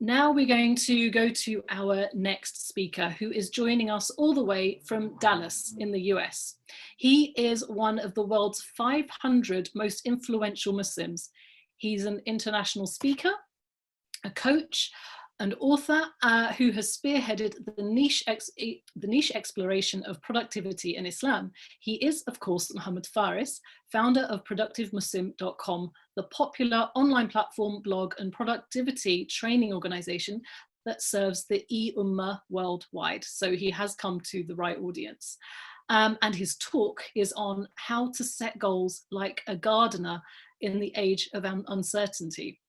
Now we're going to go to our next speaker, who is joining us all the way from Dallas in the US. He is one of the world's 500 most influential Muslims. He's an international speaker, a coach, an author who has spearheaded the niche exploration of productivity in Islam. He is, of course, Mohammed Faris, founder of productivemuslim.com, the popular online platform, blog, and productivity training organization that serves the e-Ummah worldwide. So he has come to the right audience. And his talk is on how to set goals like a gardener in the age of uncertainty.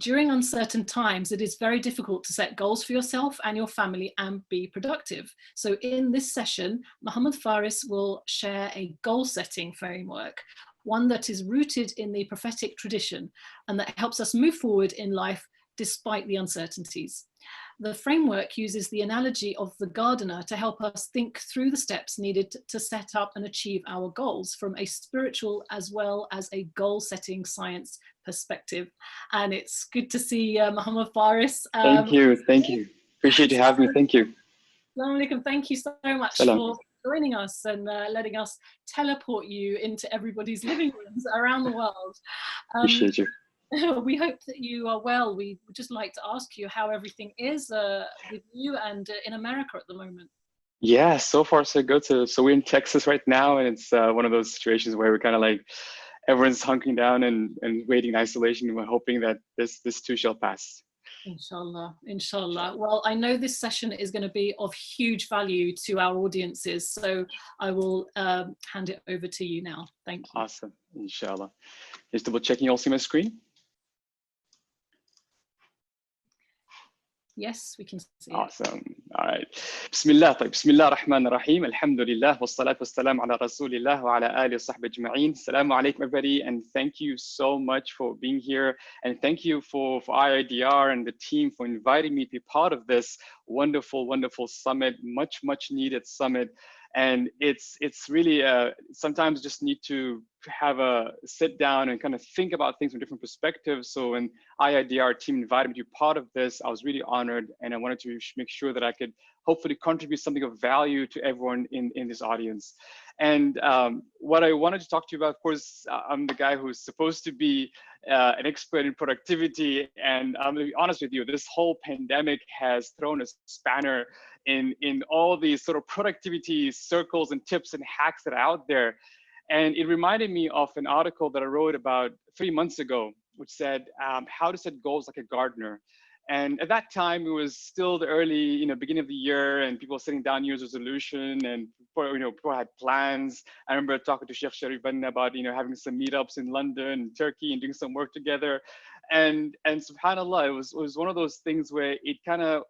During uncertain times, it is very difficult to set goals for yourself and your family and be productive. So in this session, Mohammed Faris will share a goal-setting framework, one that is rooted in the prophetic tradition and that helps us move forward in life despite the uncertainties. The framework uses the analogy of the gardener to help us think through the steps needed to set up and achieve our goals from a spiritual as well as a goal-setting science perspective. And it's good to see Mohammed Faris. Thank you. Appreciate you having me. Thank you. Assalamu alaikum. Thank you so much for joining us and letting us teleport you into everybody's living rooms around the world. Appreciate you. We hope that you are well. We would just like to ask you how everything is with you and in America at the moment. Yeah, so far so good. So we're in Texas right now, and it's one of those situations where we're kind of like everyone's hunking down and waiting in isolation, and we're hoping that this too shall pass. Inshallah, inshallah. Well, I know this session is going to be of huge value to our audiences, so I will hand it over to you now. Thank you. Awesome, inshallah. Just double checking, you all see my screen? Yes, we can see it. Awesome. All right. Bismillah ar-Rahman ar-Rahim. Alhamdulillah. Wassalatu wassalamu ala Rasulillah wa ala alihi wa sahbihi ajma'in. Assalamu alaikum, everybody. And thank you so much for being here. And thank you for IIDR and the team for inviting me to be part of this wonderful, wonderful summit, much needed summit. And it's really sometimes just need to have a sit down and kind of think about things from different perspectives. So when IIDR team invited me to be part of this, I was really honored, and I wanted to make sure that I could hopefully contribute something of value to everyone in this audience. And what I wanted to talk to you about, of course, I'm the guy who's supposed to be an expert in productivity, and I'm gonna be honest with you, this whole pandemic has thrown a spanner in all these sort of productivity circles and tips and hacks that are out there. And it reminded me of an article that I wrote about 3 months ago, which said how to set goals like a gardener. And at that time, it was still the early, beginning of the year, and people were sitting down New Year's resolution, and people had plans. I remember talking to Sheikh Sharif about, having some meetups in London, Turkey, and doing some work together. And subhanAllah, it was one of those things where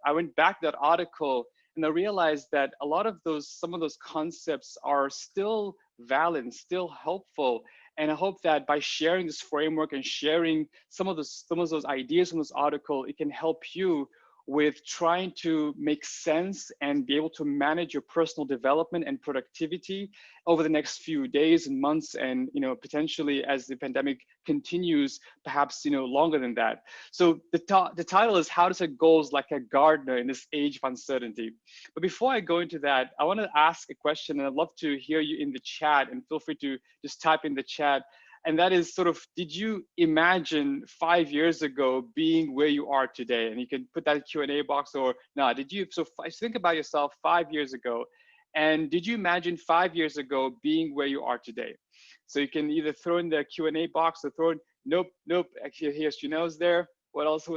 I went back to that article, and I realized that a lot of some of those concepts are still valid and still helpful. And I hope that by sharing this framework and sharing some of those ideas from this article, it can help you with trying to make sense and be able to manage your personal development and productivity over the next few days and months, and potentially as the pandemic continues, perhaps longer than that. So the title is How to Set Goals Like a Gardener in This Age of Uncertainty. But before I go into that, I want to ask a question, and I'd love to hear you in the chat, and feel free to just type in the chat. And that is sort of, did you imagine 5 years ago being where you are today? And you can put that in Q&A box, or no, so think about yourself 5 years ago. And did you imagine 5 years ago being where you are today? So you can either throw in the Q&A box or throw in, nope. Actually, here's Janelle's there. What else?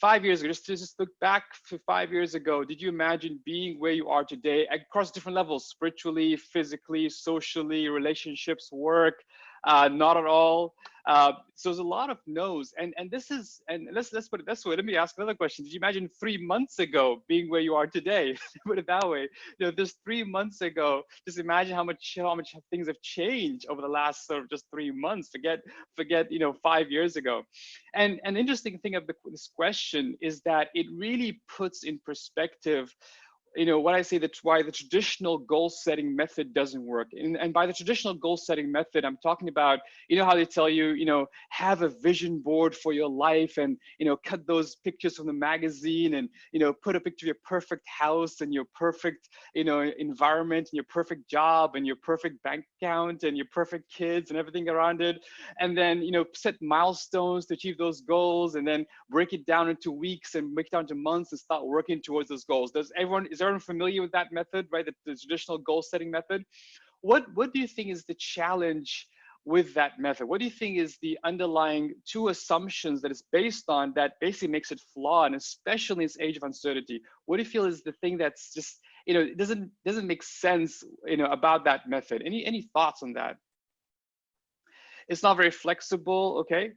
5 years ago, just look back to 5 years ago. Did you imagine being where you are today across different levels, spiritually, physically, socially, relationships, work? Not at all. So there's a lot of no's, and let's put it this way. Let me ask another question. Did you imagine 3 months ago being where you are today? Put it that way. Just 3 months ago, just imagine how much things have changed over the last sort of just 3 months. Forget 5 years ago. And an interesting thing of this question is that it really puts in perspective what I say, that's why the traditional goal setting method doesn't work. And by the traditional goal setting method, I'm talking about, how they tell you, have a vision board for your life, and, cut those pictures from the magazine, and, put a picture of your perfect house and your perfect, environment and your perfect job and your perfect bank account and your perfect kids and everything around it. And then, set milestones to achieve those goals, and then break it down into weeks and break it down into months and start working towards those goals. Is everyone familiar with that method, right? The traditional goal setting method? What do you think is the challenge with that method? What do you think is the underlying two assumptions that it's based on that basically makes it flawed, and especially in this age of uncertainty? What do you feel is the thing that's just, it doesn't make sense, about that method? Any thoughts on that? It's not very flexible, okay?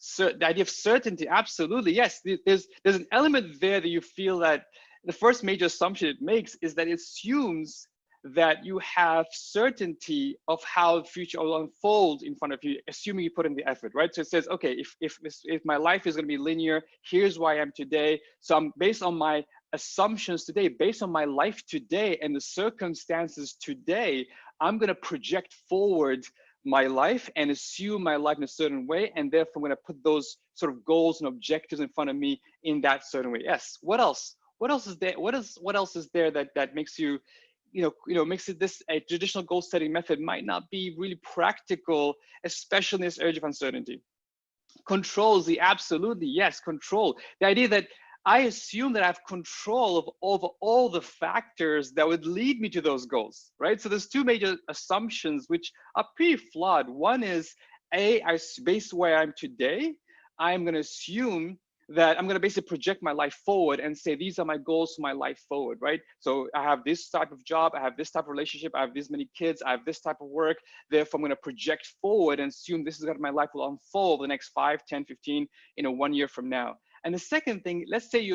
So the idea of certainty, absolutely, yes. There's an element there that you feel that the first major assumption it makes is that it assumes that you have certainty of how the future will unfold in front of you, assuming you put in the effort, right? So it says, okay, if my life is going to be linear, here's where I am today. So I'm based on my assumptions today, based on my life today and the circumstances today, I'm going to project forward my life and assume my life in a certain way, and therefore I'm going to put those sort of goals and objectives in front of me in that certain way. Yes. What else? What else is there? What else is there that makes you, makes it this a traditional goal setting method might not be really practical, especially in this age of uncertainty? Controls, absolutely, yes, control. The idea that I assume that I have control over all the factors that would lead me to those goals, right? So there's two major assumptions which are pretty flawed. One is, based where I'm today, I'm going to assume that I'm going to basically project my life forward and say, these are my goals for my life forward, right? So I have this type of job, I have this type of relationship, I have this many kids, I have this type of work. Therefore, I'm going to project forward and assume this is how my life will unfold the next 5, 10, 15, 1 year from now. And the second thing, let's say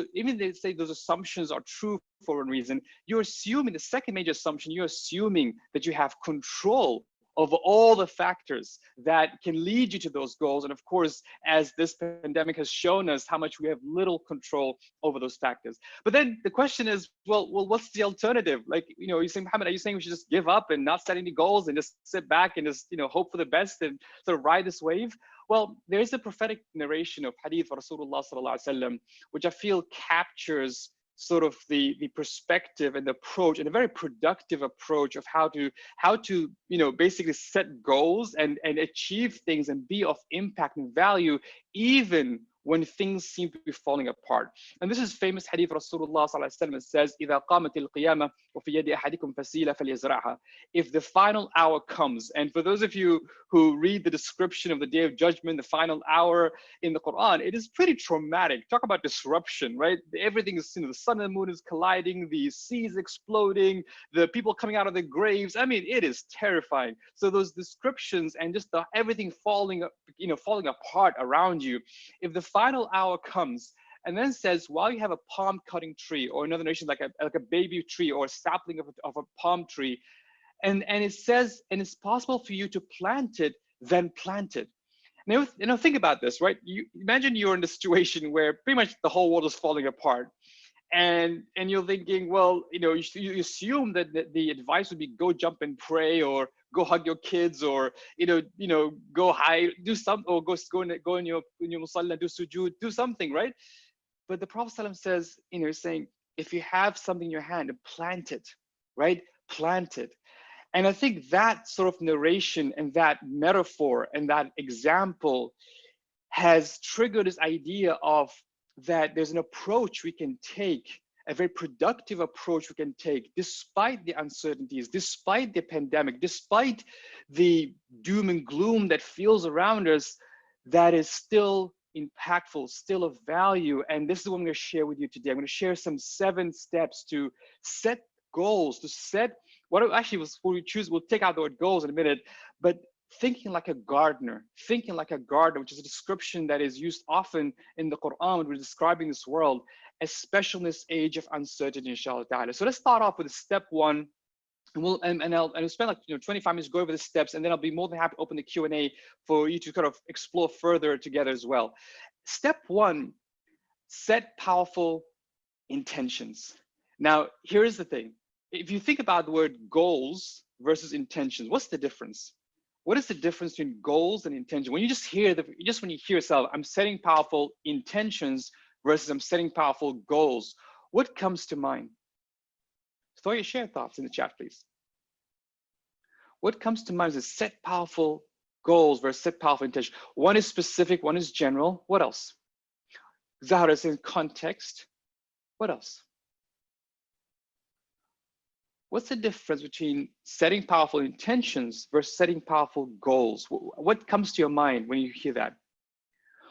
say those assumptions are true for one reason, you're assuming, the second major assumption, you're assuming that you have control over all the factors that can lead you to those goals. And of course, as this pandemic has shown us how much we have little control over those factors. But then the question is, well, what's the alternative? Like, you say, Mohammed, are you saying we should just give up and not set any goals and just sit back and just, hope for the best and sort of ride this wave? Well, there is a prophetic narration of hadith of Rasulullah sallallahu alaihi wasallam, which I feel captures sort of the perspective and the approach, and a very productive approach of how to basically set goals and achieve things and be of impact and value even when things seem to be falling apart. And this is famous hadith of Rasulullah sallallahu alaihi wasallam. It says, إِذَا قَامَتِ الْقِيَامَةُ وَفِي يَدِ أَحَدِكُمْ فَسِيلَةٌ فَلْيَزْرَعْهَا. If the final hour comes, and for those of you who read the description of the Day of Judgment, the final hour in the Quran, it is pretty traumatic. Talk about disruption, right? Everything is, the sun and the moon is colliding, the seas exploding, the people coming out of their graves. I mean, it is terrifying. So those descriptions and just everything falling apart around you. If the final hour comes and then says, while you have a palm cutting tree, or another nation like a baby tree or a sapling of a palm tree, and it says, and it's possible for you to plant it, then plant it. Now, think about this, right? You imagine you're in a situation where pretty much the whole world is falling apart, and you're thinking, well, you assume that the advice would be go jump and pray, or go hug your kids, or go hide, do something, or go in your musalla, do sujood, do something, right? But the Prophet ﷺ says, saying, if you have something in your hand, plant it, right? Plant it. And I think that sort of narration and that metaphor and that example has triggered this idea of that there's an approach we can take, a very productive approach we can take, despite the uncertainties, despite the pandemic, despite the doom and gloom that feels around us, that is still impactful, still of value. And this is what I'm going to share with you today. I'm going to share some 7 steps to set goals, to set what actually we choose. We'll take out the word goals in a minute, but thinking like a gardener, which is a description that is used often in the Quran when we're describing this world, especially in this age of uncertainty, inshallah ta'ala. So let's start off with step 1. And I'll spend like 25 minutes go over the steps, and then I'll be more than happy to open the Q&A for you to kind of explore further together as well. Step 1, set powerful intentions. Now, here's the thing. If you think about the word goals versus intentions, what's the difference? What is the difference between goals and intention? When you just hear when you hear yourself, I'm setting powerful intentions versus I'm setting powerful goals, what comes to mind? Throw your share thoughts in the chat, please. What comes to mind is set powerful goals versus set powerful intention. One is specific, one is general. What else? Zahra is in context. What else? What's the difference between setting powerful intentions versus setting powerful goals? What comes to your mind when you hear that?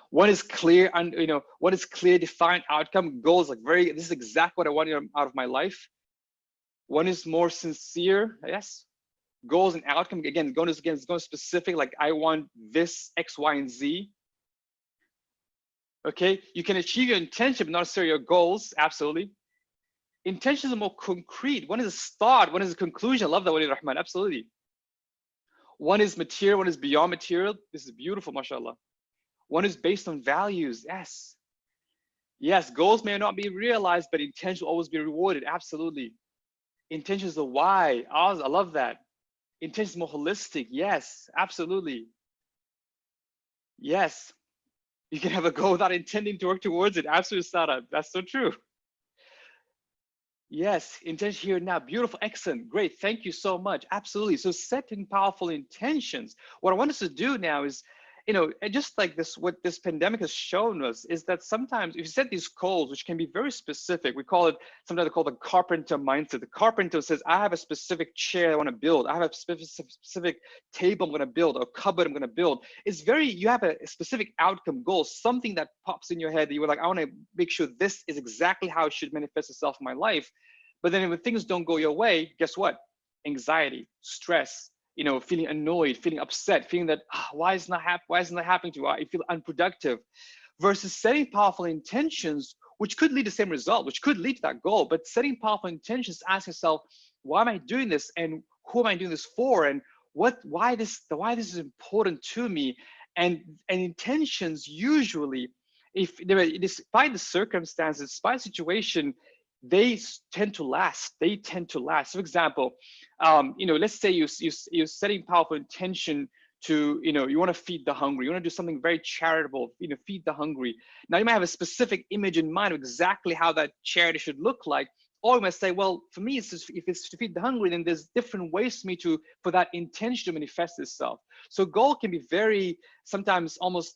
One is clear, and one is clear, defined outcome. Goals like this is exactly what I want out of my life. One is more sincere, yes. Goals and outcome, again, going specific, like I want this X, Y, and Z. Okay, you can achieve your intention, but not necessarily your goals, absolutely. Intentions are more concrete. One is a start, one is a conclusion. I love that, Wali Rahman, absolutely. One is material, one is beyond material. This is beautiful, mashallah. One is based on values, yes. Yes, goals may not be realized, but intention will always be rewarded, absolutely. Intention is the why, I love that. Intention is more holistic, yes, absolutely. Yes, you can have a goal without intending to work towards it, absolutely, Sarah, that's so true. Yes, intention here now, beautiful, excellent, great, thank you so much, absolutely. So setting powerful intentions. What I want us to do now is, just like this, what this pandemic has shown us is that sometimes if you set these goals, which can be very specific, we call it, sometimes they call the carpenter mindset. The carpenter says, I have a specific chair I want to build. I have a specific table I'm going to build, or cupboard I'm going to build. You have a specific outcome goal, something that pops in your head that you were like, I want to make sure this is exactly how it should manifest itself in my life. But then when things don't go your way, guess what? Anxiety, stress, feeling annoyed, feeling upset, feeling that why isn't that happening to you? I feel unproductive. Versus setting powerful intentions, which could lead to the same result, which could lead to that goal. But setting powerful intentions, ask yourself, why am I doing this, and who am I doing this for, and why this is important to me. And intentions usually, despite the circumstances, despite the situation, they tend to last. For example, let's say you're setting powerful intention to, you want to feed the hungry. You want to do something very charitable, feed the hungry. Now you might have a specific image in mind of exactly how that charity should look like. Or you might say, well, for me, if it's to feed the hungry, then there's different ways for that intention to manifest itself. So goal can be very, sometimes almost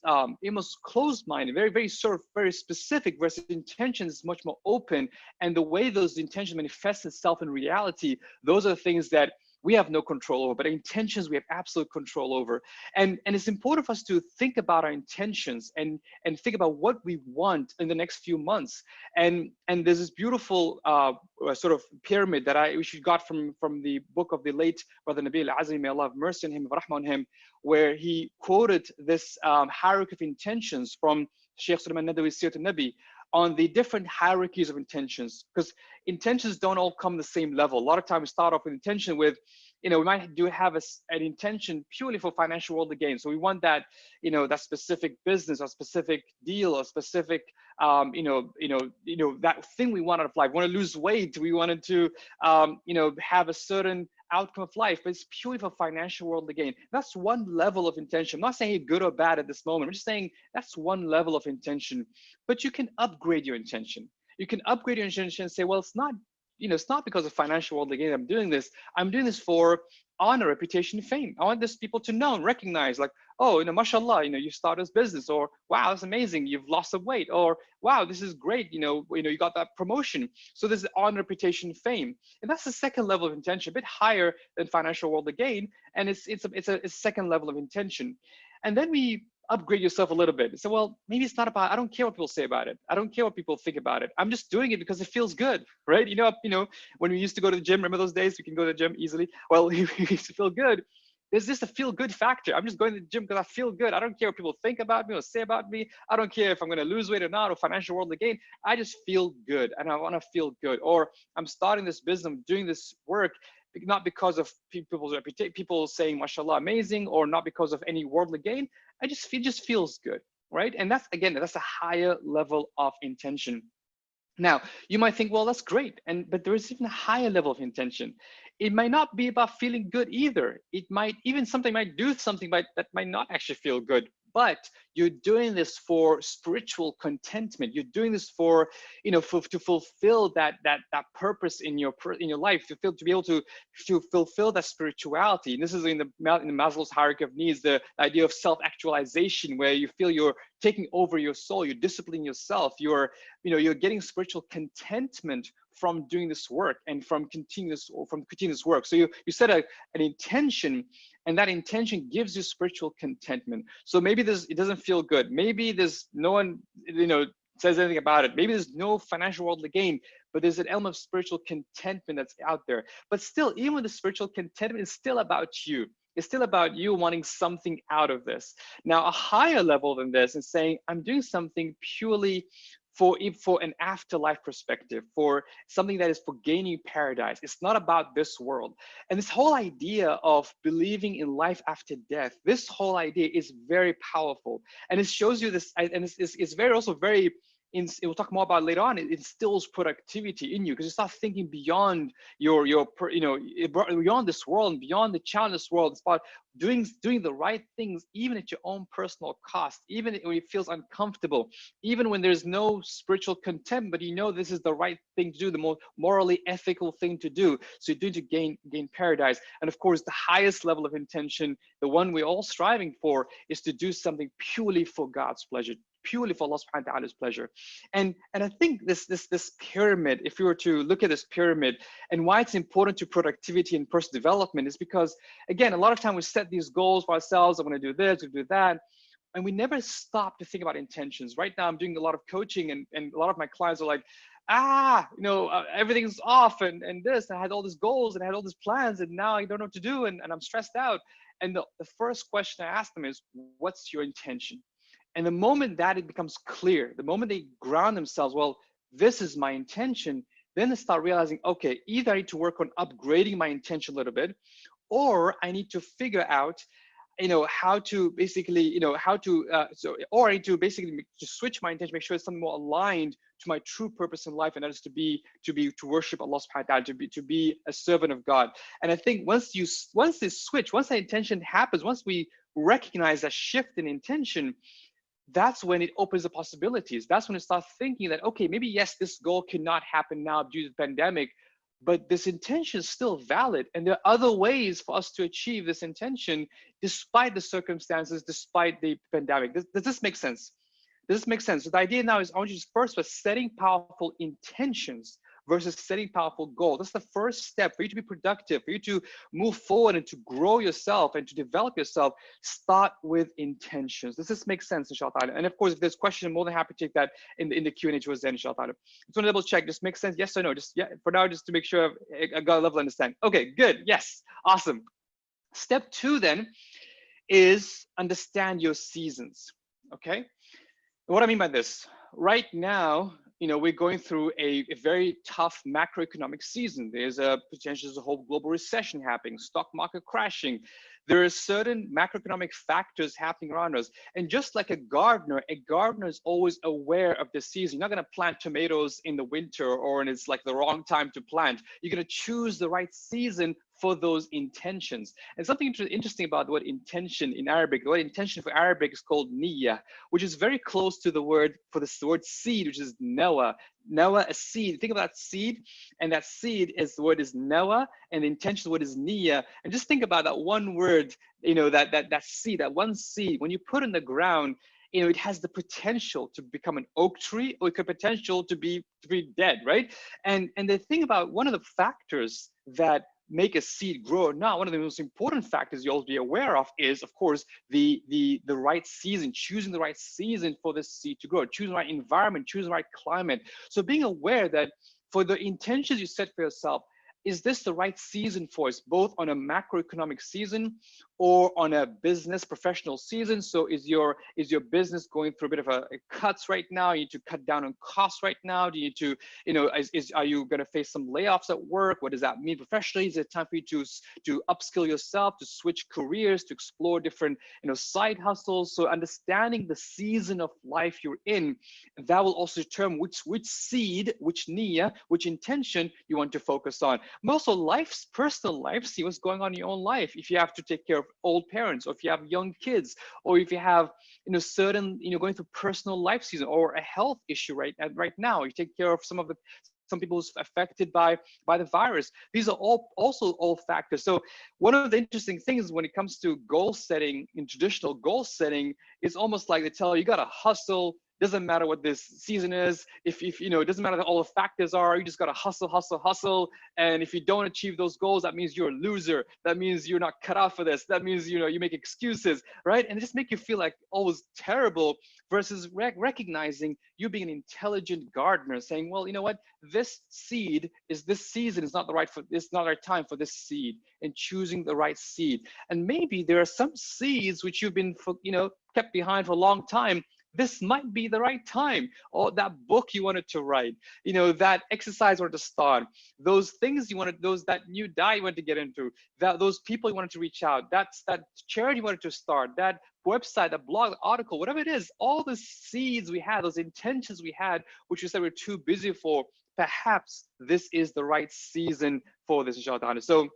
closed-minded, very specific, versus intention is much more open. And the way those intentions manifest itself in reality, those are the things that we have no control over, but intentions we have absolute control over. And it's important for us to think about our intentions and think about what we want in the next few months. And there's this beautiful sort of pyramid that we got from the book of the late Brother Nabil Azmi, may Allah have mercy on him, rahmah on him, where he quoted this hierarchy of intentions from Sheikh Sulaiman Nadawi Sirat al-Nabi on the different hierarchies of intentions, because intentions don't all come the same level. A lot of times we start off with intention with, we might have an intention purely for financial worldly gain. So we want that, that specific business or specific deal or specific, that thing we want out of life. We want to lose weight. We wanted to, have a certain outcome of life, but it's purely for financial worldly gain. That's one level of intention. I'm not saying good or bad at this moment. I'm just saying that's one level of intention. But you can upgrade your intention. You can upgrade your intention and say, well, it's not because of financial worldly gain I'm doing this. I'm doing this for honor, reputation, fame. I want this people to know and recognize, like, oh, mashallah, you start this business, or wow, that's amazing, you've lost some weight, or wow, this is great, you got that promotion. So there's honor, reputation, fame, and that's the second level of intention, a bit higher than financial worldly gain, and it's a second level of intention. And then we upgrade yourself a little bit. So, well, maybe it's not about, I don't care what people say about it. I don't care what people think about it. I'm just doing it because it feels good, right? When we used to go to the gym, remember those days? We can go to the gym easily. Well, we used to feel good. There's just a feel good factor. I'm just going to the gym because I feel good. I don't care what people think about me or say about me. I don't care if I'm going to lose weight or not, or financial worldly gain. I just feel good, and I want to feel good. Or I'm starting this business, I'm doing this work, not because of people's reputation, people saying, mashallah, amazing, or not because of any worldly gain. It just feels good, right? And that's a higher level of intention. Now, you might think, well, that's great, but there is even a higher level of intention. It might not be about feeling good either. It might even something might do something that might not actually feel good. But you're doing this for spiritual contentment. You're doing this for, to fulfill that purpose in your life, to be able to fulfill that spirituality. And this is in the Maslow's hierarchy of needs, the idea of self-actualization, where you feel you're taking over your soul, you're disciplining yourself, you're getting spiritual contentment from doing this work and from continuous work. So you set an intention, and that intention gives you spiritual contentment. So maybe it doesn't feel good. Maybe there's no one says anything about it. Maybe there's no financial worldly gain, but there's an element of spiritual contentment that's out there. But still, even with the spiritual contentment, it's still about you. It's still about you wanting something out of this. Now, a higher level than this is saying, I'm doing something purely for an afterlife perspective, for something that is for gaining paradise. It's not about this world. And this whole idea of believing in life after death, this whole idea is very powerful. And it shows you this, and it's very also very, we'll talk more about it later on, it instills productivity in you, because you start thinking beyond beyond this world and beyond the challenge of this world. It's about doing the right things, even at your own personal cost, even when it feels uncomfortable, even when there's no spiritual contempt, but this is the right thing to do, the more morally ethical thing to do. So you're doing to gain paradise. And of course, the highest level of intention, the one we're all striving for, is to do something purely for God's pleasure, purely for Allah subhanahu wa ta'ala's pleasure. And I think this pyramid, if you were to look at this pyramid, and why it's important to productivity and personal development, is because, again, a lot of time we set these goals for ourselves. I want to do this, I do that, and we never stop to think about intentions. Right now, I'm doing a lot of coaching, and a lot of my clients are like, everything's off, and this, and I had all these goals, and I had all these plans, and now I don't know what to do, and I'm stressed out. And the first question I ask them is, what's your intention? And the moment that it becomes clear, the moment they ground themselves, well, this is my intention, then they start realizing, okay, either I need to work on upgrading my intention a little bit, or I need to figure out, how to basically, or I need to basically just switch my intention, make sure it's something more aligned to my true purpose in life, and that is to worship Allah subhanahu wa ta'ala, to be a servant of God. And I think once this switch, once that intention happens, once we recognize that shift in intention, that's when it opens the possibilities. That's when it starts thinking that, okay, maybe yes, this goal cannot happen now due to the pandemic, but this intention is still valid. And there are other ways for us to achieve this intention, despite the circumstances, despite the pandemic. Does this make sense? Does this make sense? So the idea now is, I want you to first by setting powerful intentions versus setting powerful goals. That's the first step for you to be productive, for you to move forward and to grow yourself and to develop yourself. Start with intentions. Does this make sense, inshallah? And of course, if there's questions, I'm more than happy to take that in the Q&A towards the end, inshallah. Just want to double check. Does this make sense? Yes or no? For now, just to make sure I got a level of understanding. Okay, good. Yes, awesome. Step 2 then is understand your seasons. Okay. What I mean by this, right now, we're going through a very tough macroeconomic season. There's a potential, there's a whole global recession happening, stock market crashing. There are certain macroeconomic factors happening around us. And just like a gardener is always aware of the season. You're not going to plant tomatoes in the winter or when it's like the wrong time to plant. You're going to choose the right season for those intentions. And something interesting about the word intention in Arabic, the word intention for Arabic is called niyyah, which is very close to the word seed, which is nawa. Nawa, a seed. Think about seed, and that seed is the word is nawa, and the intention word is niyyah. And just think about that one word, that seed, that one seed. When you put in the ground, it has the potential to become an oak tree, or it could potential to be dead, right? And the thing about one of the factors that make a seed grow or not, one of the most important factors you always be aware of is, of course, the right season, choosing the right season for this seed to grow, choosing the right environment, choosing the right climate. So being aware that for the intentions you set for yourself, is this the right season for us, both on a macroeconomic season or on a business professional season. So is your business going through a bit of a cuts right now? You need to cut down on costs right now. Do you need to, are you going to face some layoffs at work? What does that mean professionally? Is it time for you to upskill yourself, to switch careers, to explore different, side hustles? So understanding the season of life you're in, that will also determine which seed, which niyyah, which intention you want to focus on. But also personal life, see what's going on in your own life. If you have to take care of old parents, or if you have young kids, or if you have certain going through personal life season or a health issue right now, you take care of some people who's affected by the virus. These are all factors. So one of the interesting things when it comes to goal setting, in traditional goal setting, it's almost like they tell you gotta hustle. Doesn't matter what this season is. If it doesn't matter what all the factors are, you just gotta hustle. And if you don't achieve those goals, that means you're a loser. That means you're not cut out for this. That means you make excuses, right? And it just make you feel like always terrible. Versus recognizing you being an intelligent gardener, saying, well, you know what, this season is not the right time for this seed, and choosing the right seed. And maybe there are some seeds which you've been kept behind for a long time. This might be the right time. Or that book you wanted to write, that exercise you wanted to start, those things that new diet you wanted to get into, those people you wanted to reach out, that charity you wanted to start, that website, that blog, article, whatever it is, all the seeds we had, those intentions we had, which we said we're too busy for, perhaps this is the right season for this, inshallah. So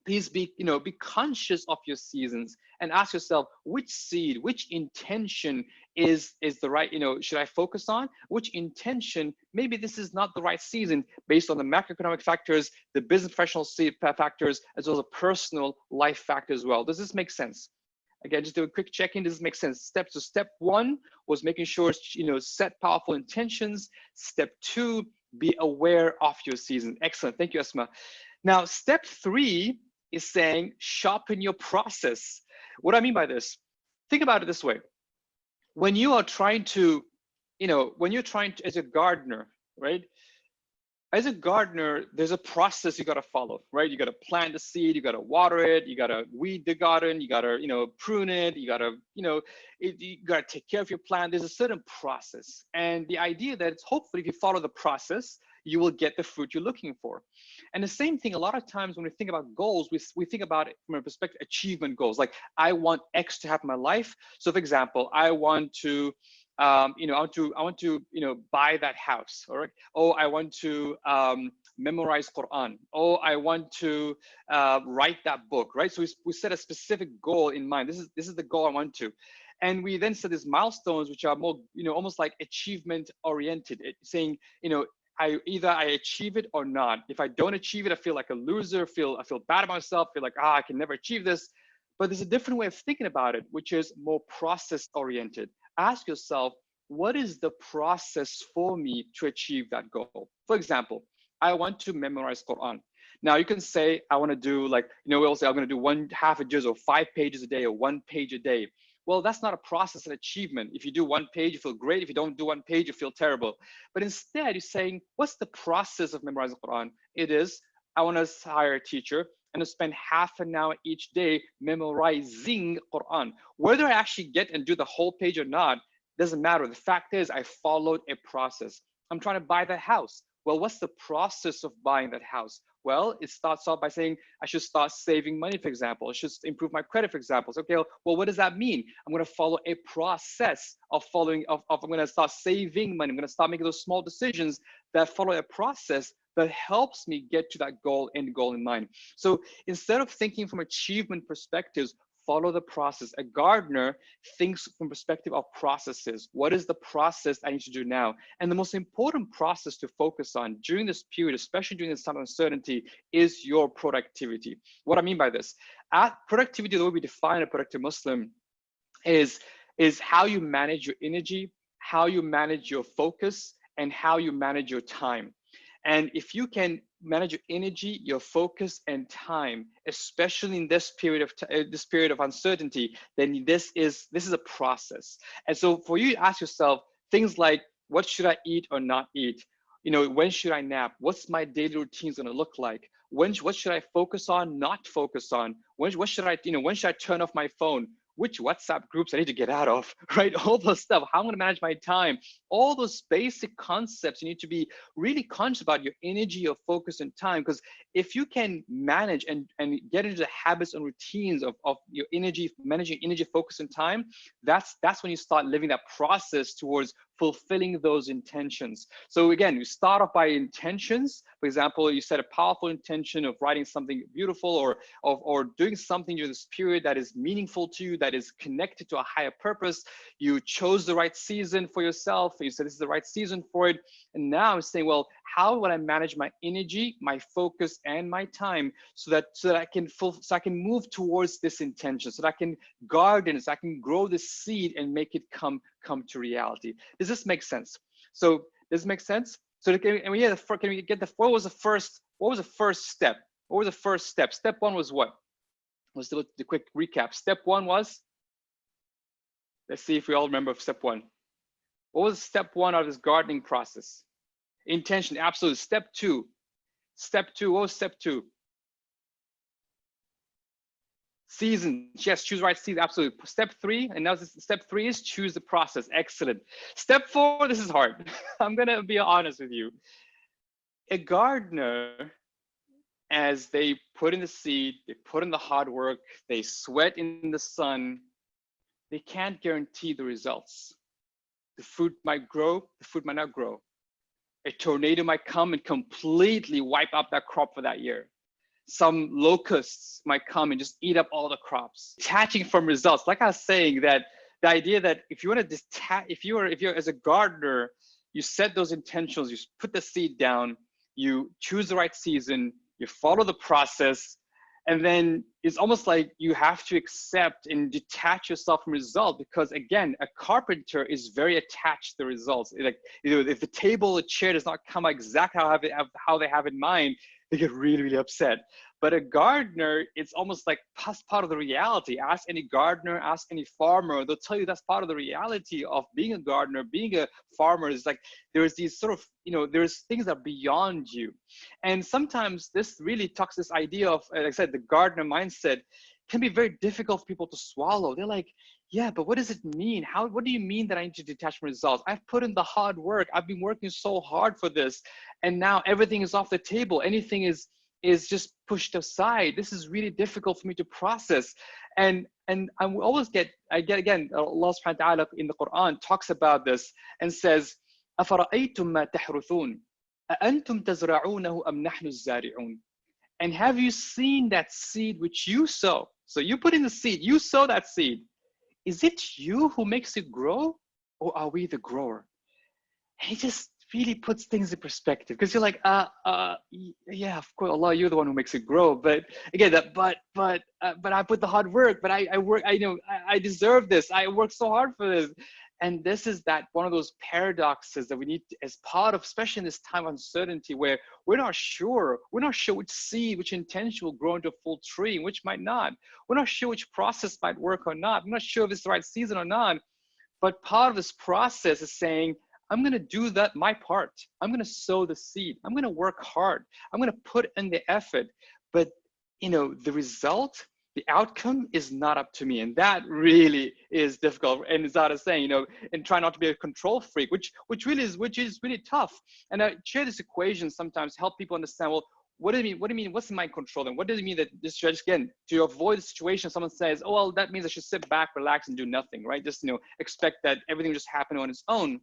please be conscious of your seasons and ask yourself, which seed, which intention is the right, should I focus on? Which intention, maybe this is not the right season based on the macroeconomic factors, the business professional factors, as well as a personal life factor as well. Does this make sense? Again, just do a quick check-in. Does this make sense? Step one was making sure, set powerful intentions. Step two, be aware of your season. Excellent. Thank you, Asma. Now, step three is saying sharpen your process. What do I mean by this? Think about it this way. When you are trying to, as a gardener, right? As a gardener, there's a process you got to follow, right? You got to plant the seed, you got to water it, you got to weed the garden, you got to, prune it, you got to, you got to take care of your plant. There's a certain process. And the idea that it's hopefully if you follow the process, you will get the fruit you're looking for. And the same thing, a lot of times when we think about goals, we think about it from a perspective, achievement goals. Like I want X to happen in my life. So for example, I want to, I want to, buy that house, all right? Oh, I want to memorize Quran. Oh, I want to write that book, right? So we set a specific goal in mind. This is the goal I want to. And we then set these milestones, which are more, almost like achievement oriented, saying, I achieve it or not. If I don't achieve it, I feel like a loser, I feel bad about myself, feel like, I can never achieve this. But there's a different way of thinking about it, which is more process oriented. Ask yourself, what is the process for me to achieve that goal? For example, I want to memorize Quran. Now you can say, I want to do we'll say I'm going to do half a juz or 5 pages a day or 1 page a day. Well, that's not a process and achievement. If you do 1 page, you feel great. If you don't do 1 page, you feel terrible. But instead, you're saying, what's the process of memorizing Quran? It is, I want to hire a teacher and to spend half an hour each day memorizing Quran. Whether I actually get and do the whole page or not, doesn't matter. The fact is, I followed a process. I'm trying to buy that house. Well, what's the process of buying that house? Well, it starts off by saying, I should start saving money, for example. I should improve my credit, for example. So, okay, well, what does that mean? I'm going to follow a process of I'm going to start saving money. I'm going to start making those small decisions that follow a process that helps me get to that end goal in mind. So instead of thinking from achievement perspectives, follow the process. A gardener thinks from perspective of processes. What is the process I need to do now? And the most important process to focus on during this period, especially during this time of uncertainty, is your productivity. What I mean by this, productivity, the way we define a productive Muslim is how you manage your energy, how you manage your focus, and how you manage your time. And if you can manage your energy, your focus, and time, especially in this period of uncertainty, then this is a process. And so for you to ask yourself things like, what should I eat or not eat? when should I nap? What's my daily routines going to look like? What should I focus on, not focus on? What should I, when should I turn off my phone? Which WhatsApp groups I need to get out of, right? All those stuff, how I'm going to manage my time, all those basic concepts. You need to be really conscious about your energy, your focus, and time. Because if you can manage and get into the habits and routines of your energy, managing energy, focus, and time, that's when you start living that process towards fulfilling those intentions. So again, you start off by intentions. For example, you set a powerful intention of writing something beautiful or doing something during this period that is meaningful to you, that is connected to a higher purpose. You chose the right season for yourself. You said this is the right season for it. And now I'm saying, well, how will I manage my energy, my focus, and my time so that I can move towards this intention, so that I can garden, so I can grow this seed and make it come to reality. Does this make sense? So does it make sense? So can we get what was the first step? What was the first step? Step one was what? Let's do the quick recap. Step one was, let's see if we all remember step one. What was step one of this gardening process? Intention, absolutely. Step two, what was step two? Season, yes, choose right season, absolutely. Step three, and now step three is choose the process. Excellent. Step four, this is hard. I'm gonna be honest with you. A gardener, as they put in the seed, they put in the hard work, they sweat in the sun, they can't guarantee the results. The fruit might grow, the fruit might not grow. A tornado might come and completely wipe out that crop for that year. Some locusts might come and just eat up all the crops. Detaching from results, like I was saying, that the idea that if you want to detach, if you're as a gardener, you set those intentions, you put the seed down, you choose the right season, you follow the process, and then it's almost like you have to accept and detach yourself from results, because again, a carpenter is very attached to the results. Like, if the table or chair does not come out exactly how they have in mind, they get really, really upset. But a gardener, it's almost like part of the reality. Ask any gardener, ask any farmer, they'll tell you that's part of the reality of being a gardener, being a farmer. Is like, there's these sort of, there's things that are beyond you. And sometimes this really talks this idea of, like I said, the gardener mindset can be very difficult for people to swallow. They're like, yeah, but what does it mean? What do you mean that I need to detach from results? I've put in the hard work. I've been working so hard for this. And now everything is off the table. Anything is just pushed aside. This is really difficult for me to process. And I always get again, Allah subhanahu wa ta'ala in the Quran talks about this and says, أَفَرَأَيْتُم مَا تَحْرُثُونَ أَأَنْتُمْ تَزْرَعُونَهُ أَمْ نَحْنُ الزَّارِعُونَ. And have you seen that seed which you sow? So you put in the seed, you sow that seed. Is it you who makes it grow, or are we the grower? And he just really puts things in perspective, because you're like, yeah, of course, Allah, you're the one who makes it grow. But again, but I put the hard work, but I work, I deserve this. I work so hard for this. And this is that one of those paradoxes that we need to, as part of, especially in this time of uncertainty, where we're not sure which seed, which intention will grow into a full tree, which might not. We're not sure which process might work or not. I'm not sure if it's the right season or not. But part of this process is saying, I'm going to do that, my part. I'm going to sow the seed. I'm going to work hard. I'm going to put in the effort. But, the result, the outcome is not up to me. And that really is difficult. And Zara is saying, and try not to be a control freak, which is really tough. And I share this equation sometimes to help people understand, well, what do you mean? What's in my control? And what does it mean that this, again, to avoid the situation, someone says, oh, well, that means I should sit back, relax, and do nothing, right? Just, expect that everything will just happen on its own.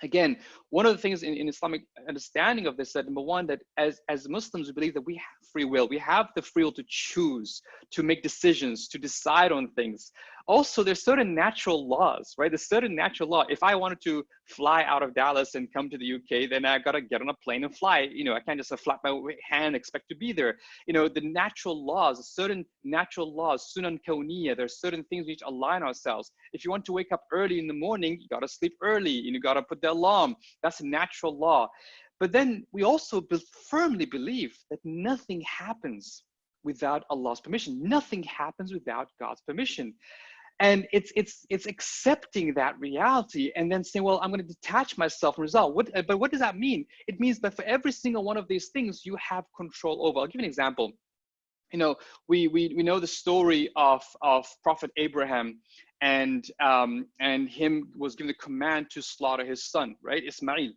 Again, one of the things in Islamic understanding of this, that number one, that as Muslims, we believe that we have free will. We have the free will to choose, to make decisions, to decide on things. Also, there's certain natural laws, right? There's certain natural law. If I wanted to fly out of Dallas and come to the UK, then I got to get on a plane and fly. I can't just flap my hand and expect to be there. The natural laws, certain natural laws, sunan kawniyya, there's certain things we need to align ourselves. If you want to wake up early in the morning, you got to sleep early. You got to put the alarm. That's a natural law. But then we also firmly believe that nothing happens without Allah's permission. Nothing happens without God's permission. And it's accepting that reality and then saying, well, I'm going to detach myself from result. But what does that mean? It means that for every single one of these things, you have control over. I'll give you an example. You know, we know the story of Prophet Abraham, and him was given the command to slaughter his son, right, Ismail.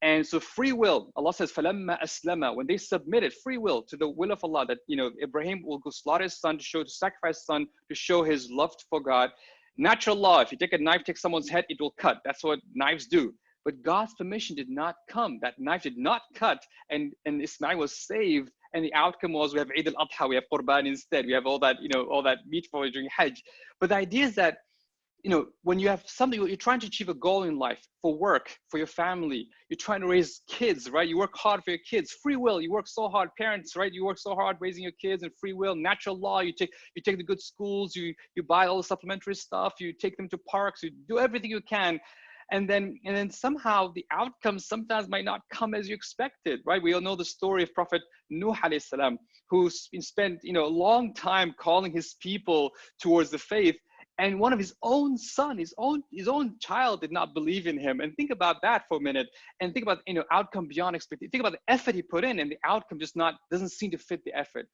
And so free will, Allah says, فَلَمَّا أَسْلَمَا, when they submitted free will to the will of Allah, that, you know, Ibrahim will go slaughter his son to sacrifice his son, to show his love for God. Natural law, if you take a knife, take someone's head, it will cut. That's what knives do. But God's permission did not come. That knife did not cut, and Ismail was saved. And the outcome was we have Eid al-Adha, we have Qurban instead. We have all that, you know, all that meat for during Hajj. But the idea is that, you know, when you have something, you're trying to achieve a goal in life, for work, for your family, you're trying to raise kids, right? You work hard for your kids, free will, you work so hard, parents, right? You work so hard raising your kids, and free will, natural law, you take the good schools, you buy all the supplementary stuff, you take them to parks, you do everything you can. And then somehow the outcome sometimes might not come as you expected, right? We all know the story of Prophet Nuh alayhi salam, who spent, you know, a long time calling his people towards the faith. And one of his own son, his own child did not believe in him. And think about that for a minute. And think about, you know, outcome beyond expectation. Think about the effort he put in, and the outcome just doesn't seem to fit the effort.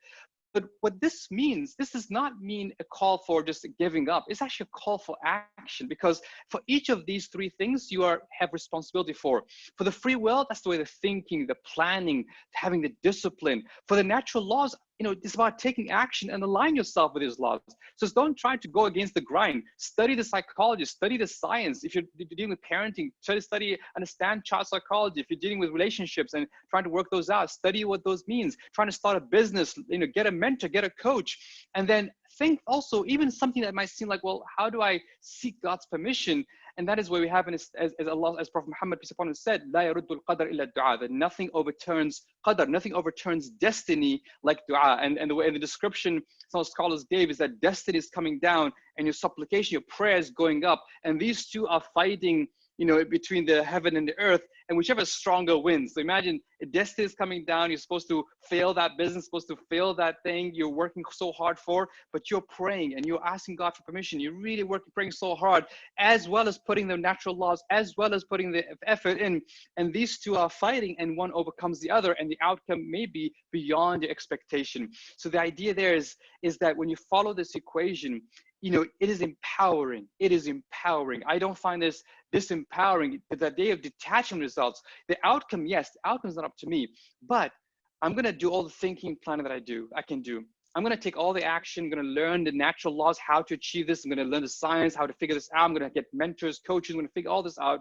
But what this means, this does not mean a call for just giving up. It's actually a call for action, because for each of these three things, you have responsibility for. For the free will, that's the way the thinking, the planning, having the discipline. For the natural laws, you know, it's about taking action and align yourself with these laws. So don't try to go against the grind. Study the psychology, study the science. If you're dealing with parenting, try to study, understand child psychology. If you're dealing with relationships and trying to work those out, study what those means. Trying to start a business, you know, get a mentor, get a coach. And then think also, even something that might seem like, well, how do I seek God's permission? And that is where we have, as Allah, as Prophet Muhammad, peace upon him, said, لا يرد القدر إلا الدعاء, that nothing overturns qadar, nothing overturns destiny like dua. And the way the description some scholars gave is that destiny is coming down and your supplication, your prayer is going up. And these two are fighting, you know, between the heaven and the earth, and whichever is stronger wins. So imagine a destiny is coming down, you're supposed to fail that business, supposed to fail that thing you're working so hard for, but you're praying and you're asking God for permission. You're really praying so hard, as well as putting the natural laws, as well as putting the effort in. And these two are fighting, and one overcomes the other, and the outcome may be beyond your expectation. So the idea there is that when you follow this equation, you know, it is empowering. It is empowering. I don't find this empowering. The day of detachment results, the outcome, yes, the outcome is not up to me, but I'm going to do all the thinking, planning that I can do. I'm going to take all the action. I'm going to learn the natural laws, how to achieve this. I'm going to learn the science, how to figure this out. I'm going to get mentors, coaches. I'm going to figure all this out.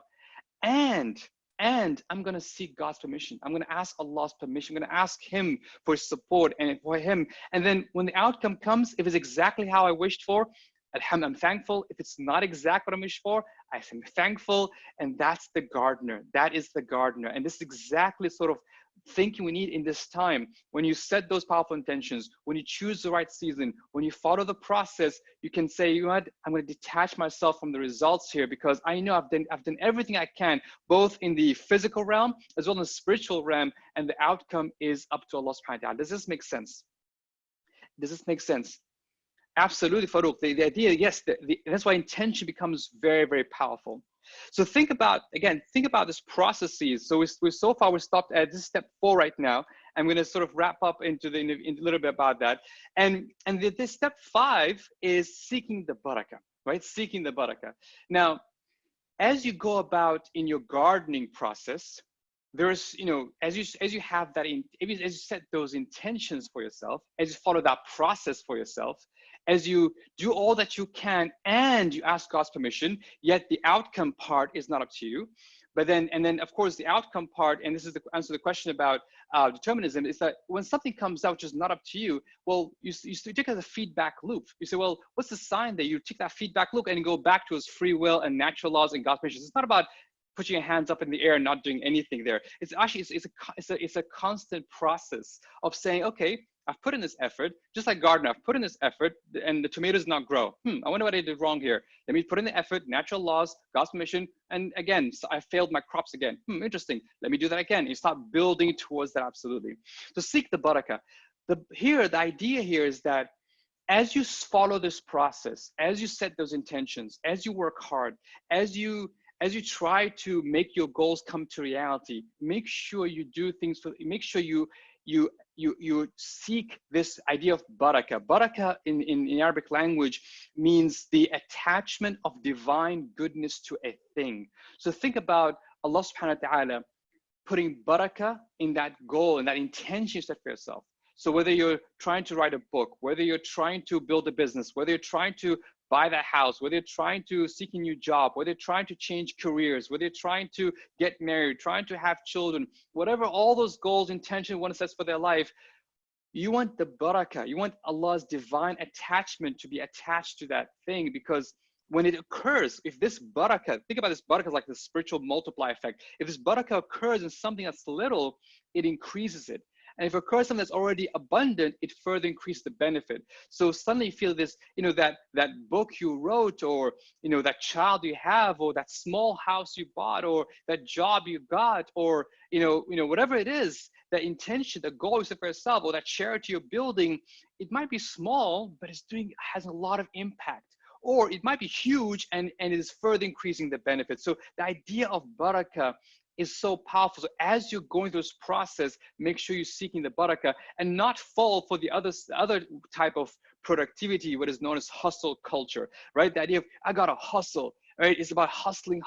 And I'm going to seek God's permission. I'm going to ask Allah's permission. I'm going to ask Him for His support and for Him. And then when the outcome comes, if it's exactly how I wished for, Alhamdulillah, I'm thankful. If it's not exactly what I wished for, I am thankful. And that's the gardener. That is the gardener. And this is exactly sort of thinking we need in this time. When you set those powerful intentions, when you choose the right season, when you follow the process, you can say, you know what, I'm going to detach myself from the results here, because I know I've done everything I can, both in the physical realm as well as the spiritual realm, and the outcome is up to Allah subhanahu wa ta'ala. Does this make sense? Does this make sense? Absolutely, Farouk. The idea, yes, that's why intention becomes very, very powerful. So think about this processes. So so far we're stopped at this step 4 right now. I'm going to sort of wrap up into a little bit about that. And this step 5 is seeking the barakah, right? Seeking the barakah. Now, as you go about in your gardening process, there's, you know, as you have that as you set those intentions for yourself, as you follow that process for yourself, as you do all that you can and you ask God's permission, yet the outcome part is not up to you. But then, and then of course the outcome part, and this is the answer to the question about determinism, is that when something comes out which is not up to you, well, you take it as a feedback loop. You say, well, what's the sign that you take that feedback loop and you go back to his free will and natural laws and God's permission? It's not about putting your hands up in the air and not doing anything there. It's actually, it's a constant process of saying, okay, I've put in this effort, just like gardener, I've put in this effort and the tomatoes not grow. I wonder what I did wrong here. Let me put in the effort, natural laws, God's permission, and again, so I failed my crops again. Interesting. Let me do that again. You start building towards that, absolutely. So seek the barakah. The idea here is that as you follow this process, as you set those intentions, as you work hard, as you try to make your goals come to reality, make sure you do things make sure you seek this idea of barakah. Barakah in Arabic language means the attachment of divine goodness to a thing. So think about Allah subhanahu wa ta'ala putting barakah in that goal and that intention you set for yourself. So whether you're trying to write a book, whether you're trying to build a business, whether you're trying to buy that house, whether you're trying to seek a new job, whether you're trying to change careers, whether you're trying to get married, trying to have children, whatever all those goals, intention one sets for their life, you want the barakah, you want Allah's divine attachment to be attached to that thing, because when it occurs, if this barakah, think about this barakah like the spiritual multiply effect. If this barakah occurs in something that's little, it increases it. And if it occurs something that's already abundant, it further increases the benefit. So suddenly you feel this, that book you wrote, or, that child you have, or that small house you bought, or that job you got, or, whatever it is, that intention, the goal you set for yourself, or that charity you're building, it might be small, but has a lot of impact. Or it might be huge and it is further increasing the benefit. So the idea of barakah is so powerful. So as you're going through this process, make sure you're seeking the barakah and not fall for the other type of productivity, what is known as hustle culture, right? The idea of, I gotta hustle, right? It's about hustling,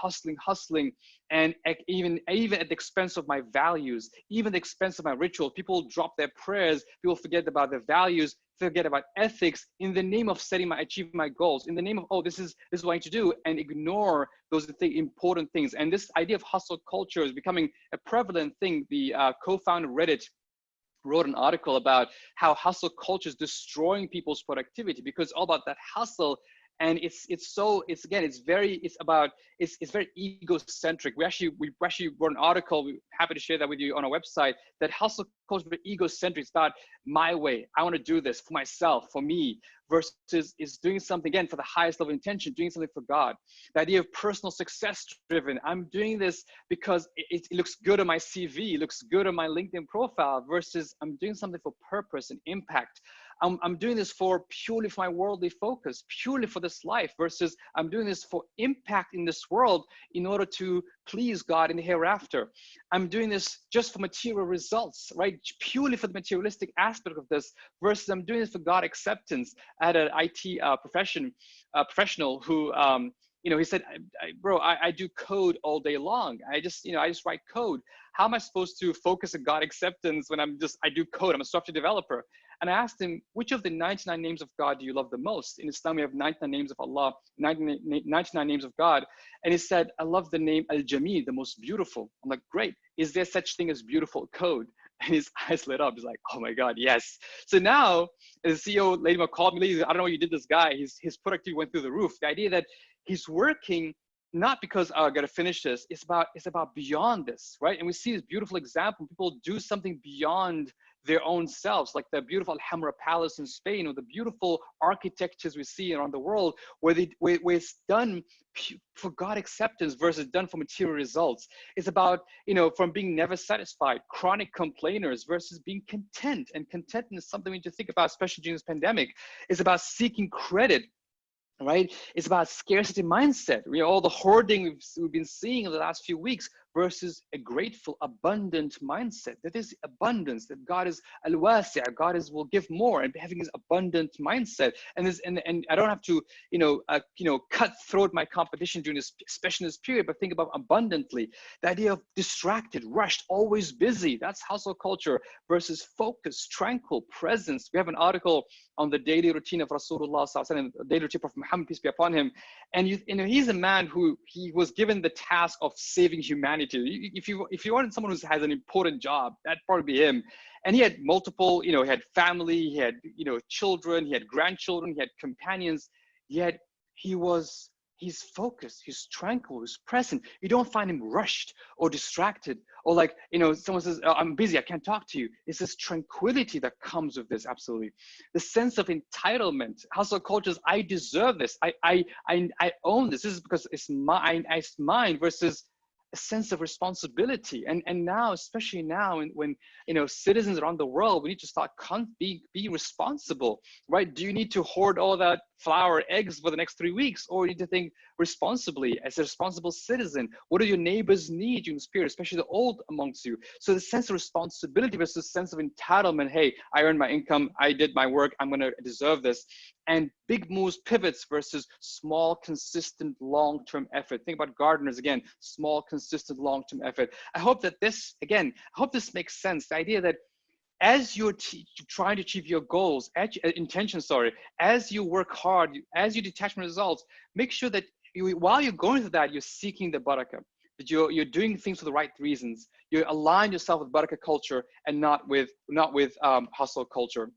and even at the expense of my values, even the expense of my rituals. People drop their prayers, people forget about their values, forget about ethics in the name of achieving my goals, in the name of, oh, this is what I need to do, and ignore those important things. And this idea of hustle culture is becoming a prevalent thing. The co-founder of Reddit wrote an article about how hustle culture is destroying people's productivity, because all about that hustle. And it's very egocentric. We actually wrote an article. We're happy to share that with you on our website. That hustle culture is very egocentric. It's about my way. I want to do this for myself, for me, versus is doing something again for the highest level of intention, doing something for God. The idea of personal success driven. I'm doing this because it looks good on my CV, it looks good on my LinkedIn profile, versus I'm doing something for purpose and impact. I'm doing this purely for my worldly focus, purely for this life, versus I'm doing this for impact in this world in order to please God in the hereafter. I'm doing this just for material results, right? Purely for the materialistic aspect of this, versus I'm doing this for God acceptance. I had an IT professional who, he said, bro, I do code all day long. I just write code. How am I supposed to focus on God acceptance when I do code? I'm a software developer. And I asked him, which of the 99 names of God do you love the most? In Islam, we have 99 names of Allah, 99 names of God. And he said, I love the name Al-Jameel, the most beautiful. I'm like, great. Is there such thing as beautiful code? And his eyes lit up. He's like, oh my God, yes. So now, the CEO lady called me, I don't know what you did this guy. His productivity went through the roof. The idea that he's working not because I got to finish this. It's about beyond this, right? And we see this beautiful example. People do something beyond their own selves, like the beautiful Alhambra Palace in Spain, or the beautiful architectures we see around the world, where it's done for God acceptance versus done for material results. It's about, from being never satisfied, chronic complainers, versus being content. And contentment is something we need to think about, especially during this pandemic. It's about seeking credit, right? It's about scarcity mindset. All the hoarding we've been seeing in the last few weeks, versus a grateful, abundant mindset. That is abundance, that God is al-wasi', God will give more, and having this abundant mindset. And I don't have to, cut throat my competition during this, especially in this period, but think about abundantly. The idea of distracted, rushed, always busy, that's hustle culture, versus focus, tranquil, presence. We have an article on the daily routine of Rasulullah, the daily routine of Mohammed, peace be upon him. And he's a man who he was given the task of saving humanity. If you wanted someone who has an important job, that'd probably be him. And he had multiple, he had family, he had, children, he had grandchildren, he had companions, yet he's focused, he's tranquil, he's present. You don't find him rushed or distracted, or like, someone says, oh, I'm busy, I can't talk to you. It's this tranquility that comes with this, absolutely. The sense of entitlement. Hustle culture is, I deserve this, I own this. This is because it's mine, versus a sense of responsibility. And now, especially now, when citizens around the world, we need to start be responsible, right? Do you need to hoard all that flour, eggs for the next 3 weeks, or you need to think responsibly as a responsible citizen? What do your neighbors need during this period, especially the old amongst you? So the sense of responsibility versus sense of entitlement. Hey, I earned my income, I did my work, I'm going to deserve this. And big moves, pivots versus small, consistent, long-term effort. Think about gardeners again, small, consistent, long-term effort. I hope that this makes sense. The idea that as you're trying to achieve your goals, as you work hard, as you detach from results, make sure that while you're going through that, you're seeking the barakah, that you're doing things for the right reasons. You align yourself with barakah culture and not with hustle culture.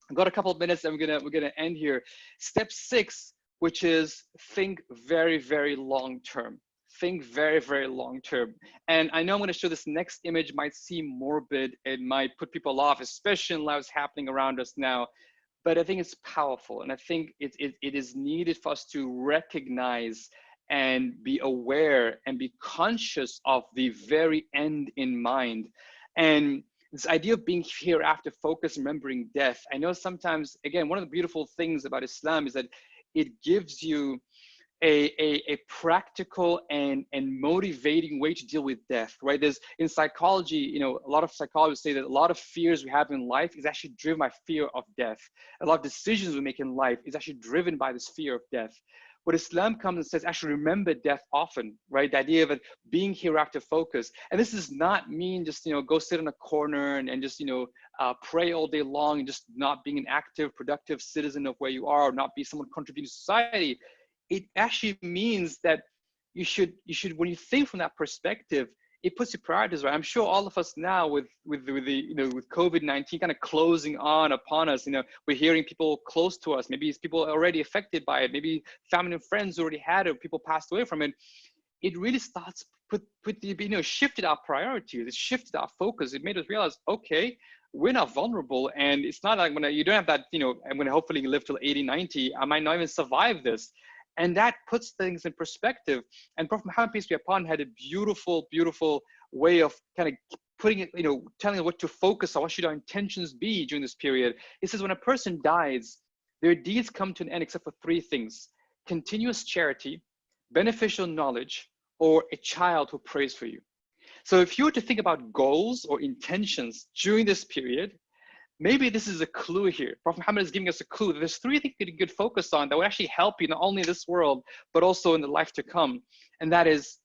I've got a couple of minutes and we're gonna end here. Step 6, which is think very, very long term. Think very, very long term. And I know I'm going to show this next image might seem morbid. It might put people off, especially in what's happening around us now. But I think it's powerful. And I think it is needed for us to recognize and be aware and be conscious of the very end in mind. And this idea of being hereafter focused, remembering death. I know sometimes, again, one of the beautiful things about Islam is that it gives you a practical and motivating way to deal with death, right? There's in psychology, a lot of psychologists say that a lot of fears we have in life is actually driven by fear of death. A lot of decisions we make in life is actually driven by this fear of death. But Islam comes and says, actually remember death often, right? The idea of it being hereafter focused. And this does not mean just, go sit in a corner and just, pray all day long and just not being an active, productive citizen of where you are, or not be someone contributing to society. It actually means that you should, when you think from that perspective, it puts your priorities right. I'm sure all of us now with COVID-19 kind of closing on upon us, we're hearing people close to us, maybe it's people already affected by it, maybe family and friends already had it, people passed away from it. It really starts shifted our priorities, it shifted our focus. It made us realize, okay, we're not vulnerable, and it's not like when you don't have that, I'm going to hopefully live till 80, 90, I might not even survive this. And that puts things in perspective. And Prophet Muhammad, peace be upon him, had a beautiful, beautiful way of kind of putting it, telling what to focus on, what should our intentions be during this period. He says, when a person dies, their deeds come to an end except for 3 things: continuous charity, beneficial knowledge, or a child who prays for you. So if you were to think about goals or intentions during this period, maybe this is a clue here. Prophet Muhammad is giving us a clue. There's 3 things you could focus on that will actually help you not only in this world, but also in the life to come. And that is,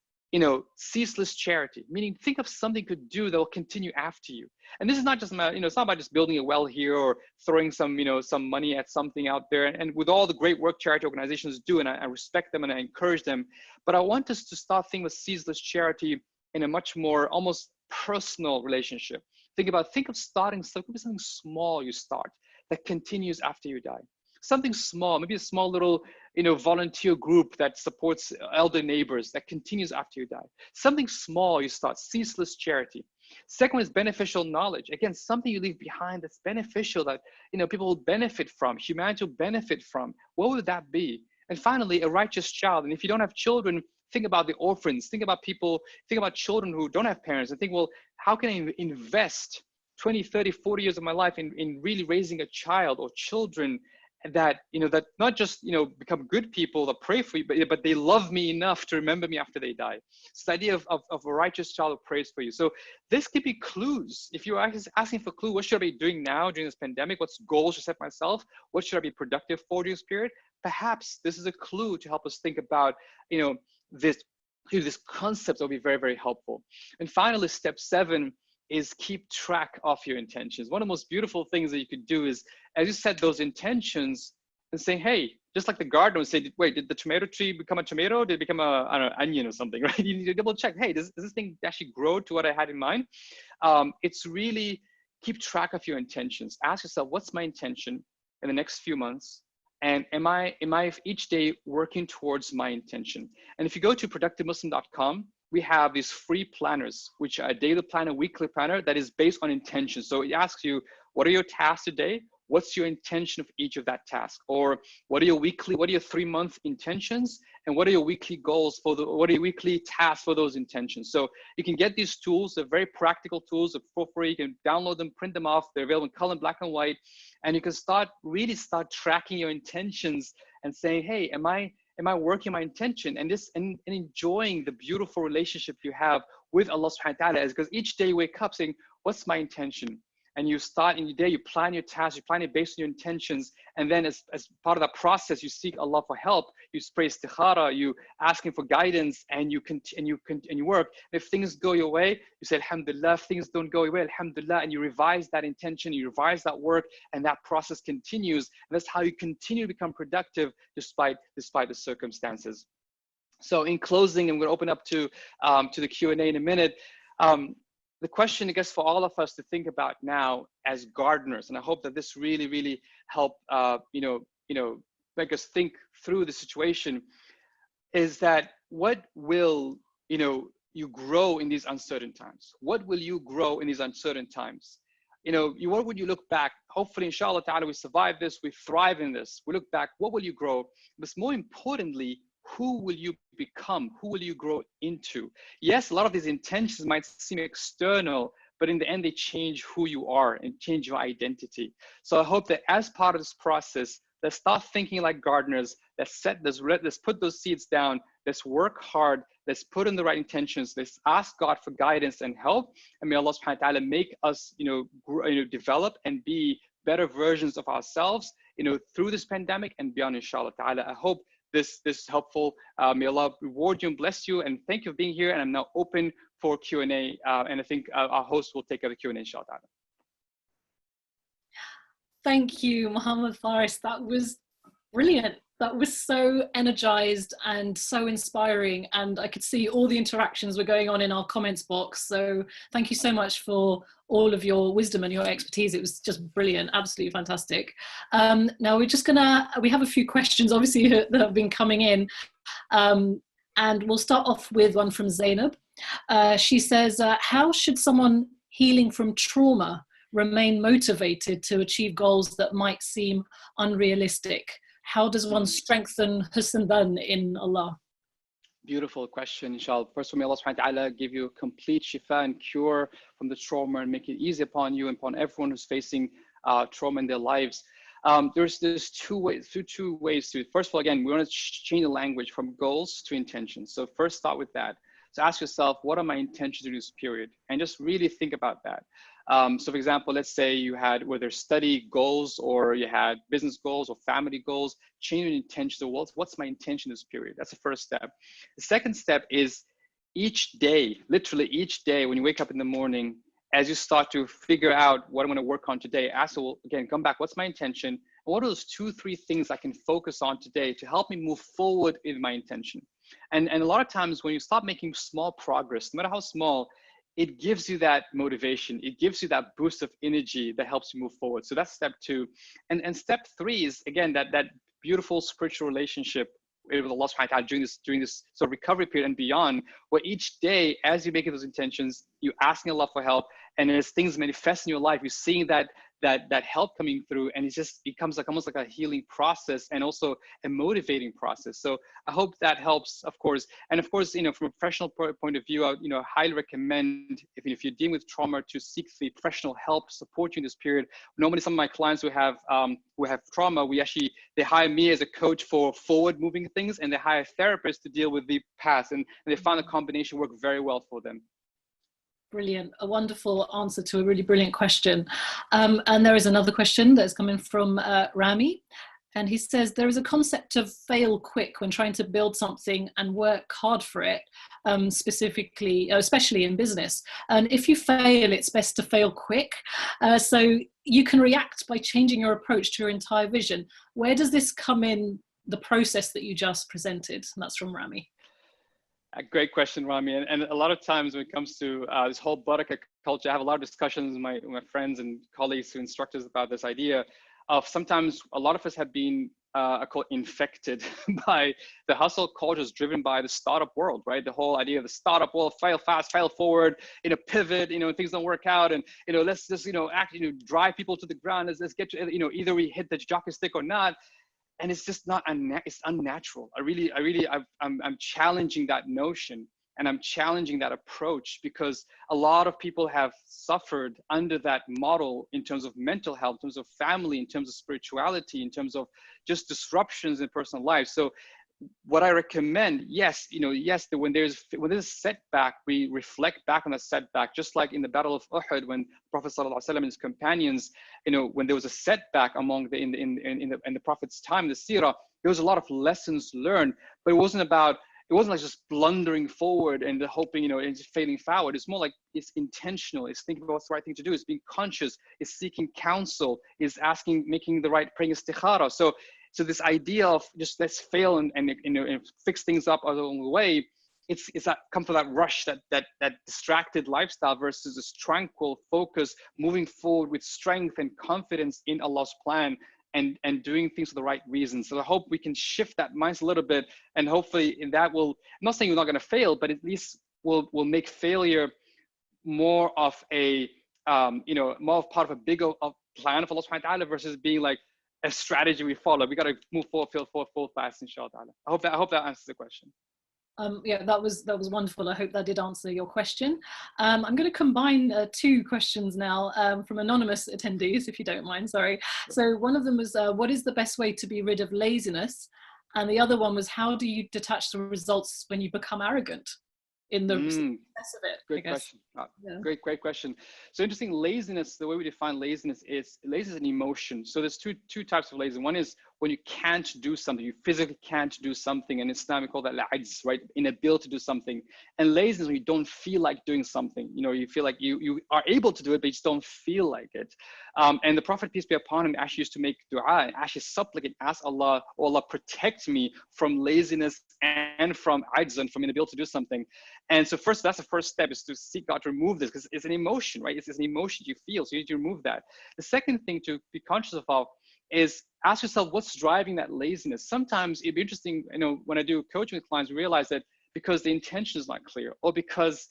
ceaseless charity, meaning think of something you could do that will continue after you. And this is not just about, it's not about just building a well here or throwing some, some money at something out there. And with all the great work charity organizations do, and I respect them and I encourage them, but I want us to start thinking with ceaseless charity in a much more almost personal relationship. Think of starting something small you start that continues after you die. Something small, maybe a small little, volunteer group that supports elder neighbors that continues after you die. Something small you start, ceaseless charity. Second one is beneficial knowledge. Again, something you leave behind that's beneficial, that, people will benefit from, humanity will benefit from. What would that be? And finally, a righteous child. And if you don't have children, think about the orphans, think about children who don't have parents, and think, well, how can I invest 20, 30, 40 years of my life in really raising a child or children that, that not just, become good people that pray for you, but they love me enough to remember me after they die. It's the idea of a righteous child who prays for you. So this could be clues. If you're asking for clue, what should I be doing now during this pandemic? What goals should I set myself? What should I be productive for during this period? Perhaps this is a clue to help us think about, this concept will be very, very helpful. And finally, step 7 is keep track of your intentions. One of the most beautiful things that you could do is, as you set those intentions and say, hey, just like the gardener would say, wait, did the tomato tree become a tomato? Did it become onion or something, right? You need to double check, hey, does this thing actually grow to what I had in mind? It's really keep track of your intentions. Ask yourself, what's my intention in the next few months? And am I each day working towards my intention? And if you go to productivemuslim.com, we have these free planners, which are a daily planner, weekly planner that is based on intention. So it asks you, what are your tasks today? what's your intention of each of that task? Or what are your 3-month intentions? And what are your weekly goals what are your weekly tasks for those intentions? So you can get these tools, they're very practical tools, they're for free. You can download them, print them off. They're available in color, black and white. And you can really start tracking your intentions and saying, hey, am I working my intention? And enjoying the beautiful relationship you have with Allah subhanahu wa ta'ala, because each day you wake up saying, what's my intention? And you start in your day, you plan your tasks, you plan it based on your intentions. And then as part of that process, you seek Allah for help, you pray istikhara, you ask Him for guidance, and you work. If things go your way, you say, alhamdulillah. If things don't go your way, alhamdulillah. And you revise that intention, you revise that work, and that process continues. And that's how you continue to become productive despite the circumstances. So in closing, I'm going to open up to the Q&A in a minute. The question, I guess, for all of us to think about now as gardeners, and I hope that this really, really help, make us think through the situation, is that what will, you grow in these uncertain times? What will you grow in these uncertain times? What would you look back? Hopefully, inshallah ta'ala, we survive this, we thrive in this. We look back, what will you grow? But more importantly, who will you become? Who will you grow into? Yes, a lot of these intentions might seem external, but in the end, they change who you are and change your identity. So I hope that as part of this process, let's start thinking like gardeners. Let's put those seeds down. Let's work hard. Let's put in the right intentions. Let's ask God for guidance and help. And may Allah subhanahu wa ta'ala make us, develop and be better versions of ourselves, through this pandemic and beyond, inshallah ta'ala. I hope this is helpful. May Allah reward you and bless you, and thank you for being here. And I'm now open for Q&A, and I think our host will take the Q&A, inshallah. Thank you, Mohammed, Faris. That was brilliant. That was so energized and so inspiring, and I could see all the interactions were going on in our comments box. So thank you so much for all of your wisdom and your expertise. It was just brilliant, absolutely fantastic. Now we have a few questions obviously that have been coming in, and we'll start off with one from Zainab. She says, how should someone healing from trauma remain motivated to achieve goals that might seem unrealistic? How does one strengthen husn dhan in Allah? Beautiful question, inshallah. First, may Allah subhanahu wa ta'ala give you complete shifa and cure from the trauma and make it easy upon you and upon everyone who's facing trauma in their lives. There's two ways to it. First of all, again, we want to change the language from goals to intentions. So first start with that. So ask yourself, what are my intentions in this period? And just really think about that. So for example, let's say you had whether study goals or you had business goals or family goals, change your intention. So what's my intention this period? That's the first step. The second step is each day, literally each day when you wake up in the morning, as you start to figure out what I'm going to work on today, ask, well, again, come back, what's my intention? And what are those 2-3 things I can focus on today to help me move forward in my intention? And a lot of times when you start making small progress, no matter how small, it gives you that motivation. It gives you that boost of energy that helps you move forward. So that's step 2. And step 3 is, again, that beautiful spiritual relationship with Allah subhanahu wa ta'ala during this sort of recovery period and beyond, where each day, as you make those intentions, you're asking Allah for help, and as things manifest in your life, you're seeing that help coming through, and it just becomes almost like a healing process and also a motivating process. So I hope that helps, of course. And of course, from a professional point of view, I highly recommend if you're dealing with trauma to seek the professional help to support you in this period. Normally, some of my clients who have trauma, they hire me as a coach for forward moving things, and they hire therapists to deal with the past, and they found the combination work very well for them. Brilliant, a wonderful answer to a really brilliant question. And there is another question that's coming from Rami. And he says, there is a concept of fail quick when trying to build something and work hard for it, especially in business. And if you fail, it's best to fail quick. So you can react by changing your approach to your entire vision. Where does this come in the process that you just presented? And that's from Rami. A great question, Rami. And a lot of times when it comes to this whole barakah culture, I have a lot of discussions with my friends and colleagues who instruct us about this idea of sometimes a lot of us have been infected by the hustle cultures driven by the startup world, right? The whole idea of the startup world, fail fast, fail forward, pivot, things don't work out, and let's just drive people to the ground. Let's get to, either we hit the jockey stick or not. And it's just not, it's unnatural. I'm challenging that notion, and I'm challenging that approach, because a lot of people have suffered under that model in terms of mental health, in terms of family, in terms of spirituality, in terms of just disruptions in personal life. So what I recommend, yes, when there's a setback, we reflect back on a setback, just like in the Battle of Uhud, when Prophet ﷺ and his companions, when there was a setback among in the Prophet's time, the seerah, there was a lot of lessons learned, but it wasn't like just blundering forward and hoping, and just failing forward. It's more like it's intentional. It's thinking about what's the right thing to do. It's being conscious. It's seeking counsel. It's making the right, praying istikhara. So this idea of just let's fail and fix things up along the way, it's that come from that rush, that distracted lifestyle, versus this tranquil focus, moving forward with strength and confidence in Allah's plan, and doing things for the right reasons. So I hope we can shift that mindset a little bit, and hopefully in that I'm not saying we're not going to fail, but at least we'll make failure more of a more of part of a bigger plan of Allah subhanahu wa ta'ala, versus being like a strategy we follow. We got to move forward fast, inshallah. I hope that answers the question. Yeah, that was wonderful. I hope that did answer your question. I'm going to combine two questions now from anonymous attendees, if you don't mind. Sorry. So one of them was, what is the best way to be rid of laziness? And the other one was, how do you detach the results when you become arrogant in the process of it? Great question. Great question. So interesting, laziness, the way we define laziness is an emotion. So there's two types of laziness. One is when you can't do something, you physically can't do something. And in Islam, we call that al-ajz, right? Inability to do something. And laziness, when you don't feel like doing something, you feel like you are able to do it, but you just don't feel like it. And the Prophet, peace be upon him, actually used to make dua and actually supplicate, ask Allah, oh Allah, protect me from laziness and from ajz, and from inability to do something. And so first, that's the first step, is to seek God to remove this, because it's an emotion, right? It's an emotion you feel, so you need to remove that. The second thing to be conscious of is ask yourself, what's driving that laziness? Sometimes it'd be interesting, when I do coaching with clients, we realize that because the intention is not clear, or because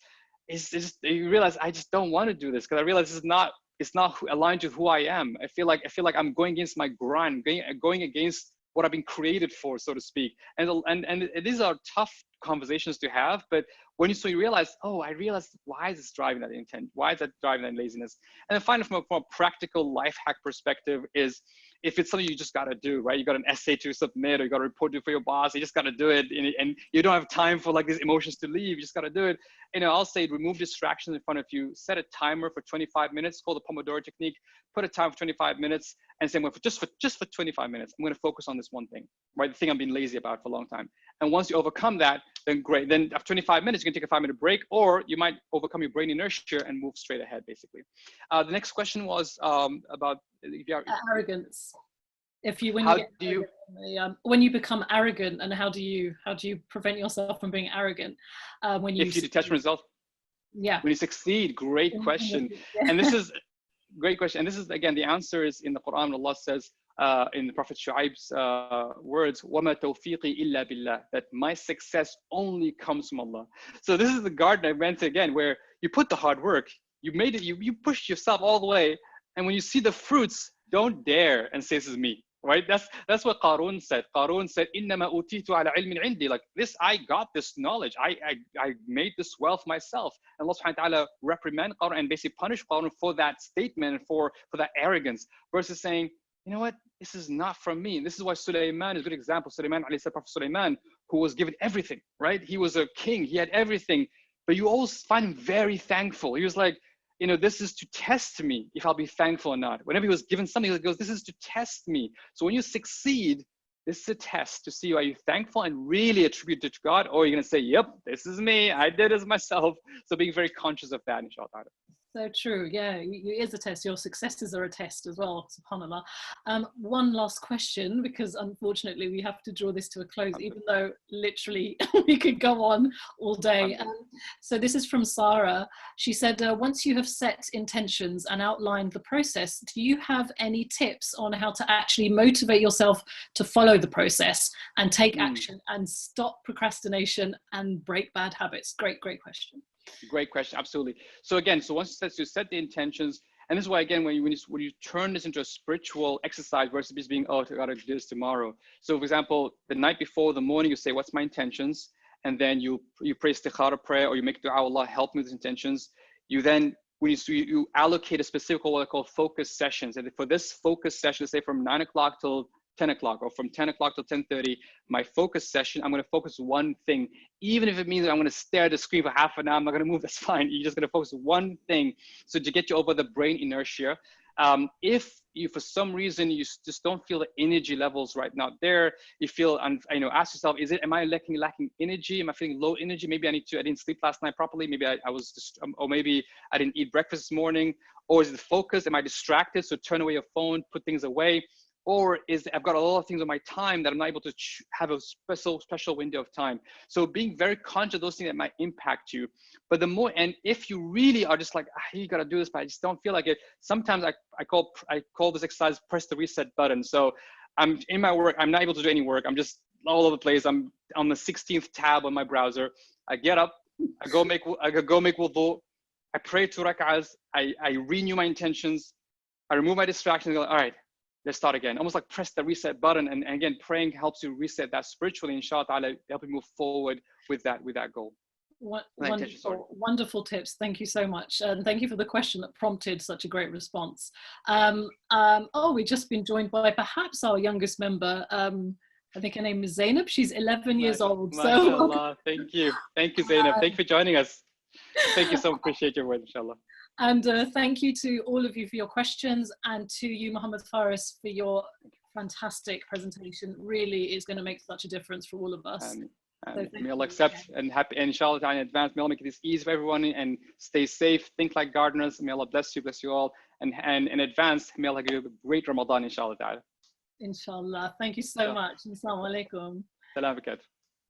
you realize, I just don't want to do this, because I realize it's not aligned to who I am. I feel like I'm going against my grind, going against what I've been created for, so to speak. And these are tough conversations to have, but when you realize, oh, I realized, why is this driving that intent? Why is that driving that laziness? And then finally, from a practical life hack perspective, is if it's something you just got to do, right? You got an essay to submit, or you got a report to for your boss, you just got to do it, and you don't have time for like these emotions to leave. You just got to do it. I'll say remove distractions in front of you. Set a timer for 25 minutes, called the Pomodoro technique. Put a time for 25 minutes, and say, just for 25 minutes, I'm going to focus on this one thing, right? The thing I've been lazy about for a long time. And once you overcome that, then great. Then after 25 minutes, you can take a 5-minute break, or you might overcome your brain inertia and move straight ahead, basically. The next question was about arrogance. When you become arrogant, and how do you prevent yourself from being arrogant when you detach from results? Yeah. When you succeed, great question. And this is great question. And this is, again, the answer is in the Quran. Allah says in the Prophet Shu'aib's words, وَمَا تَوْفِيقِي إِلَّا بِاللَّهِ, that my success only comes from Allah. So this is the garden I went to, again, where you put the hard work, you made it, you pushed yourself all the way, and when you see the fruits, don't dare and say, this is me. Right? That's what Qarun said. Qarun said, إِنَّمَا أُوتِيتُ عَلَى عِلْمٍ عِنْدِي. Like this, I got this knowledge. I made this wealth myself. And Allah subhanahu wa ta'ala reprimand Qarun and basically punish Qarun for that statement and for that arrogance, versus saying, you know what? This is not from me. And this is why Sulaiman is a good example. Sulaiman, Prophet Sulaiman, who was given everything, right? He was a king. He had everything. But you always find him very thankful. He was like, this is to test me if I'll be thankful or not. Whenever he was given something, he goes, this is to test me. So when you succeed, this is a test to see, are you thankful and really attribute it to God, or are you going to say, yep, this is me, I did this myself. So being very conscious of that, inshallah. So true, yeah, it is a test. Your successes are a test as well, subhanAllah. One last question, because unfortunately we have to draw this to a close, even though literally we could go on all day. So this is from Sarah. She said, once you have set intentions and outlined the process, do you have any tips on how to actually motivate yourself to follow the process and take action and stop procrastination and break bad habits? Great question. Great question, absolutely. So again, so once you set the intentions, and this is why, again, when you turn this into a spiritual exercise versus just being, oh, I gotta do this tomorrow. So for example, the night before, the morning, you say, what's my intentions? And then you pray istikhara prayer, or you make dua, Allah help me with these intentions. You then, when you allocate a specific, what I call focus sessions. And for this focus session, say from 9 o'clock till 10 o'clock, or from 10 o'clock to 10:30, my focus session, I'm going to focus one thing. Even if it means that I'm going to stare at the screen for half an hour, I'm not going to move, that's fine. You're just going to focus one thing. So to get you over the brain inertia, if you, for some reason, you just don't feel the energy levels right now there, you feel, ask yourself, am I lacking energy? Am I feeling low energy? Maybe I didn't sleep last night properly. Maybe I was just, or maybe I didn't eat breakfast this morning. Or is it focus? Am I distracted? So turn away your phone, put things away. Or I've got a lot of things on my time that I'm not able to have a special window of time. So being very conscious of those things that might impact you. But and if you really are just like, you got to do this, but I just don't feel like it. Sometimes I call this exercise, press the reset button. So I'm in my work, I'm not able to do any work. I'm just all over the place. I'm on the 16th tab on my browser. I get up, I go make wudu, I pray 2 rak'ahs, I renew my intentions, I remove my distractions, and go, all right, let's start again. Almost like press the reset button. And again, praying helps you reset that spiritually, inshallah ta'ala, help you move forward with that goal. Wonderful tips. Thank you so much. And thank you for the question that prompted such a great response. We've just been joined by perhaps our youngest member. I think her name is Zainab. She's 11 years old. MashaAllah. Thank you. Thank you, Zainab. Thank you for joining us. Thank you so much. Appreciate your word, inshallah. And thank you to all of you for your questions, and to you, Mohammed Faris, for your fantastic presentation. Really is going to make such a difference for all of us. So may Allah accept and happy, and inshallah in advance, may Allah make this easy for everyone, and stay safe, think like gardeners. May Allah bless you all. And in advance, may Allah give you a great Ramadan, inshallah ta'ala. Inshallah. Thank you so much. Assalamu alaikum. Salam alaikum.